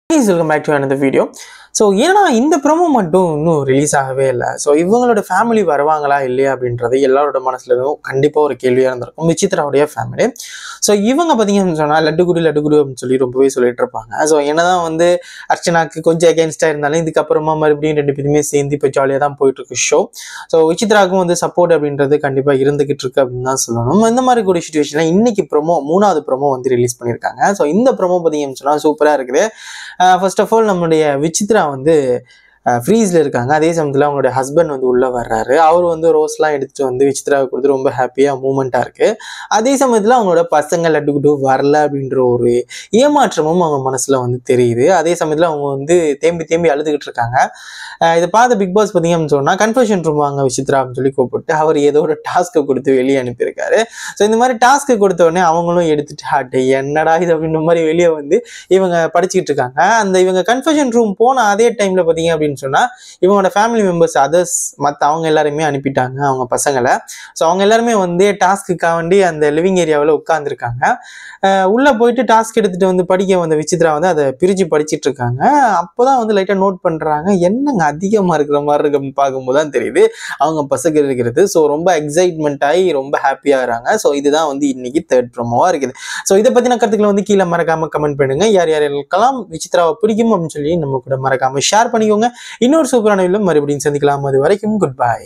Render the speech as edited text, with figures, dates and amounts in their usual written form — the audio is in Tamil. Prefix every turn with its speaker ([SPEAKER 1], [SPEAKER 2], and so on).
[SPEAKER 1] Please welcome back to another video. So ஏன்னா இந்த ப்ரோமோ மட்டும் இன்னும் ரிலீஸ் ஆகவே இல்லை. ஸோ இவங்களோட ஃபேமிலி வருவாங்களா இல்லையா அப்படின்றது எல்லாரோட மனசுலையும் கண்டிப்பாக ஒரு கேள்வியாக இருந்திருக்கும். விசித்ராவுடைய ஃபேமிலி. ஸோ இவங்க பார்த்தீங்கன்னு சொன்னால் லட்டுக்குடி அப்படின்னு சொல்லி ரொம்பவே சொல்லிட்டு இருப்பாங்க. ஸோ என்னதான் வந்து அர்ச்சனாக்கு கொஞ்சம் அகேன்ஸ்டாக இருந்தாலும் இதுக்கப்புறமா மறுபடியும் ரெண்டு பேருமே சேர்ந்து இப்போ ஜாலியாக தான் போயிட்டு இருக்கு ஷோ. ஸோ விசித்ராவுக்கும் வந்து சப்போர்ட் அப்படின்றது கண்டிப்பாக இருந்துகிட்டு இருக்கு அப்படின்னு தான் சொல்லணும். இந்த மாதிரி கூட சுச்சுவேஷனில் இன்னைக்கு ப்ரோமோ 3வது ப்ரோமோ வந்து ரிலீஸ் பண்ணியிருக்காங்க. ஸோ இந்த ப்ரோமோ பார்த்தீங்கன்னு சொன்னால் சூப்பராக இருக்குது. ஃபர்ஸ்ட் ஆஃப் ஆல் நம்மளுடைய விசித்ரா வந்து ஃப்ரீஸில் இருக்காங்க. அதே சமயத்தில் அவங்களுடைய ஹஸ்பண்ட் வந்து உள்ளே வர்றாரு. அவர் வந்து ரோஸ்லாம் எடுத்துகிட்டு வந்து விசித்ராவை கொடுத்து ரொம்ப ஹாப்பியாக மூமெண்ட்டாக இருக்குது. அதே சமயத்தில் அவங்களோட பசங்க லட்டுக்கிட்டு வரல அப்படின்ற ஒரு ஏமாற்றமும் அவங்க மனசில் வந்து தெரியுது. அதே சமயத்தில் அவங்க வந்து தேம்பி அழுதுகிட்டு இருக்காங்க. இதை பார்த்த பிக் பாஸ் பார்த்தீங்கன்னு சொன்னால் கன்ஃபெஷன் ரூம் வாங்க விசித்ரா அப்படின்னு சொல்லி கூப்பிட்டு அவர் ஏதோ ஒரு டாஸ்க்கை கொடுத்து வெளியே அனுப்பியிருக்காரு. ஸோ இந்த மாதிரி டாஸ்க்கு கொடுத்த உடனே அவங்களும் எடுத்துட்டு என்னடா இது அப்படின்ற மாதிரி வெளியே வந்து இவங்க படிச்சுக்கிட்டு இருக்காங்க. அந்த இவங்க கன்ஃபெஷன் ரூம் போன அதே டைமில் பார்த்தீங்க அப்படின்னு சொன்னா இவங்களோட ஃபேமிலி மெம்பர்ஸ் அதர்ஸ் மற்ற அவங்க எல்லாருமே அனுப்பிட்டாங்க அவங்க பசங்களை. ஸோ அவங்க எல்லாருமே வந்து டாஸ்க்குக்காக வேண்டி அந்த லிவிங் ஏரியாவில் உட்காந்துருக்காங்க. உள்ள போயிட்டு டாஸ்க் எடுத்துட்டு வந்து படிக்க வந்த விசித்ரா வந்து அதை பிரிச்சு படிச்சுட்டு இருக்காங்க. அப்போதான் வந்து லைட்டா நோட் பண்றாங்க, என்னங்க அதிகமா இருக்கிற மாதிரி இருக்கு அப்படின்னு பார்க்கும்போது தான் தெரியுது அவங்க பசங்க இருக்கிறது. ஸோ ரொம்ப எக்ஸைட்மெண்ட் ஆகி ரொம்ப ஹாப்பியாகிறாங்க. ஸோ இதுதான் வந்து இன்னைக்கு 3rd ப்ரோமோவா இருக்குது. ஸோ இதை பத்தின கருத்துக்களை வந்து கீழே மறக்காம கமெண்ட் பண்ணுங்க. யார் யாருக்கெல்லாம் விசித்ராவை பிடிக்கும் அப்படின்னு சொல்லி நம்ம கூட மறக்காம ஷேர் பண்ணிக்கோங்க. இன்னொரு சூப்பரான வீடியோல மறுபடியும் சந்திக்கலாம். அது வரைக்கும் குட் பை.